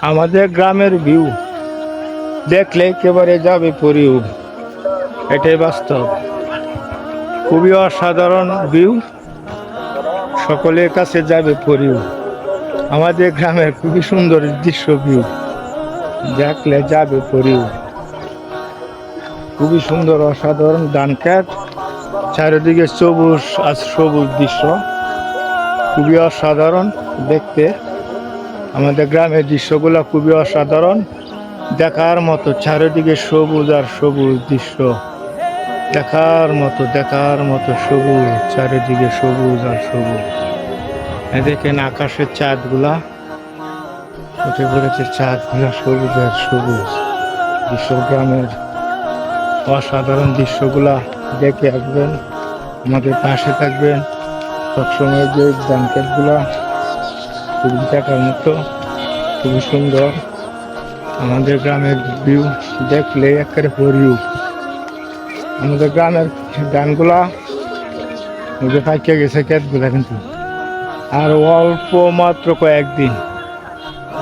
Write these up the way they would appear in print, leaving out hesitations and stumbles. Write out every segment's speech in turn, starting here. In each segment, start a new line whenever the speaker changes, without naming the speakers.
আমাদের গ্রামের ভিউ দেখলে একেবারে যাবে পরিউ, এটাই বাস্তব। খুবই অসাধারণ ভিউ, সকলের কাছে যাবে পরিউ। আমাদের গ্রামের খুবই সুন্দর দৃশ্য ভিউ, দেখলে যাবে পরিউ। খুবই সুন্দর অসাধারণ ধান ক্ষেত, চারিদিকে সবুজ আর সবুজ দৃশ্য, খুবই অসাধারণ দেখতে। আমাদের গ্রামের দৃশ্যগুলো খুবই অসাধারণ, দেখার মতো। চারিদিকে সবুজ আর সবুজ দৃশ্য, দেখার মতো সবুজ, চারিদিকে সবুজ আর সবুজ। দেখেন আকাশের চাঁদগুলা উঠে পড়েছে, চাঁদগুলা সবুজ আর সবুজ দৃশ্য। গ্রামের অসাধারণ দৃশ্যগুলা দেখে আসবেন, আমাদের পাশে থাকবেন সবসময়। যে ব্ল্যাঙ্কেটগুলা খুবই দেখার মতো, খুবই সুন্দর। আমাদের গ্রামের ভিউ দেখলে একেবারে পরিউ। আমাদের গ্রামের ধানগুলা ওদের পাইকে গেছে ক্ষেতগুলা, কিন্তু আর অল্প মাত্র কয়েকদিন,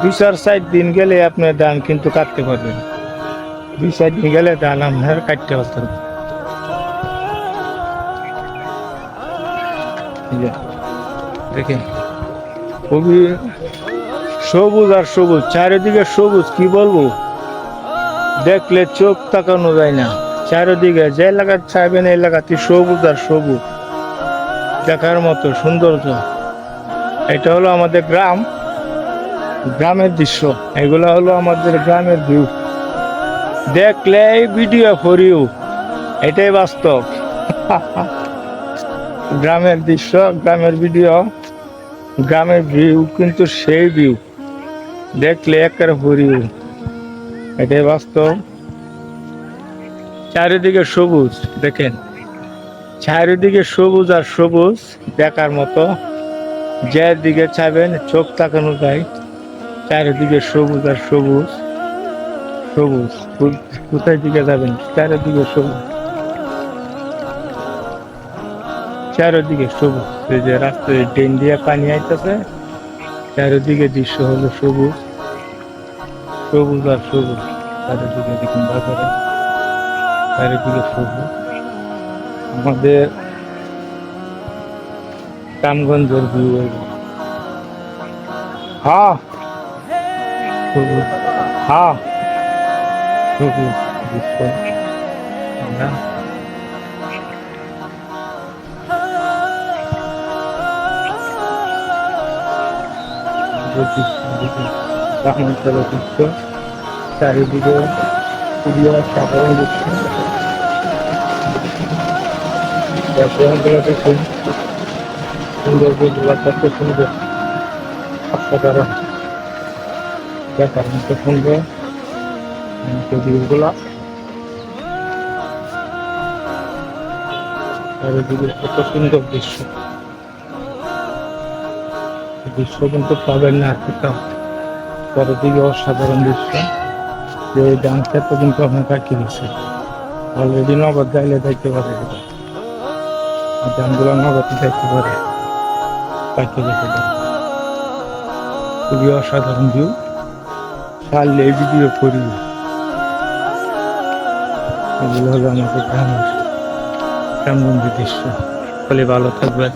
2-4 দিন গেলে আপনার ধান কিন্তু কাটতে পারবেন। 2-4 দিন গেলে ধান আপনার কাটতে পারতেন। দেখেন খুবই সবুজ আর সবুজ, চারিদিকে সবুজ, কি বলবো, দেখলে চোখ তাকানো যায় না। চারিদিকে যে এলাকা চাইবেন এই এলাকাতে সবুজ আর সবুজ, দেখার মতো সৌন্দর্য। এটা হলো আমাদের গ্রামের দৃশ্য, এগুলো হলো আমাদের গ্রামের ভিউ। দেখলে ভিডিও ফর ইউ, এটাই বাস্তব। গ্রামের দৃশ্য, গ্রামের ভিডিও, গ্রামের ভিউ কিন্তু সেই ভিউ, দেখলে একেবারে ফর ইউ, এটাই বাস্তব। চারিদিকে সবুজ, দেখেন চারিদিকে সবুজ আর সবুজ, দেখার মতো। যে দিকে চাইবেন চোখ তাকানো যায়, চারিদিকে সবুজ আর সবুজ, সবুজ। কোথায় দিকে যাবেন, চারিদিকে সবুজ, চারিদিকে সবুজ। এই যে রাস্তায় ড্রেন দিয়ে পানি আইতেছে, চারিদিকে দৃশ্য হলো সবুজ, সবুজ আর সবুজ। চারিদিকে দেখুন বাজারে, চারিদিকে সবুজ। আমাদের কামগঞ্জের ভিউ, হ্যাঁ সবুজ, হ্যাঁ সবুজ দৃশ্য। আমরা গ্রামাঞ্চলের দৃশ্য, চারিদিকে খুবই অসাধারণ দৃশ্য। দেখুন সুন্দর বন্ধুরা, কত সুন্দর, অসাধারণ, দেখার মতো সুন্দর ভিউগুলা। চারিদিকে কত সুন্দর দৃশ্য, দৃশ্য কিন্তু পাবেন না কোথাও। চারিদিকে অসাধারণ দৃশ্য। যে ডান ক্ষেত্রে কিন্তু আপনার কাটি দিচ্ছে, অলরেডি নগদ যাইলে দেখতে পারে, ধানগুলো নগদ দেখতে পারে, কাটি গেছে। খুবই অসাধারণ ভিউ, পারলে এই ভিডিও করি। এগুলো হলো আমাদের গ্রামের দৃশ্য। ফলে ভালো থাকবেন।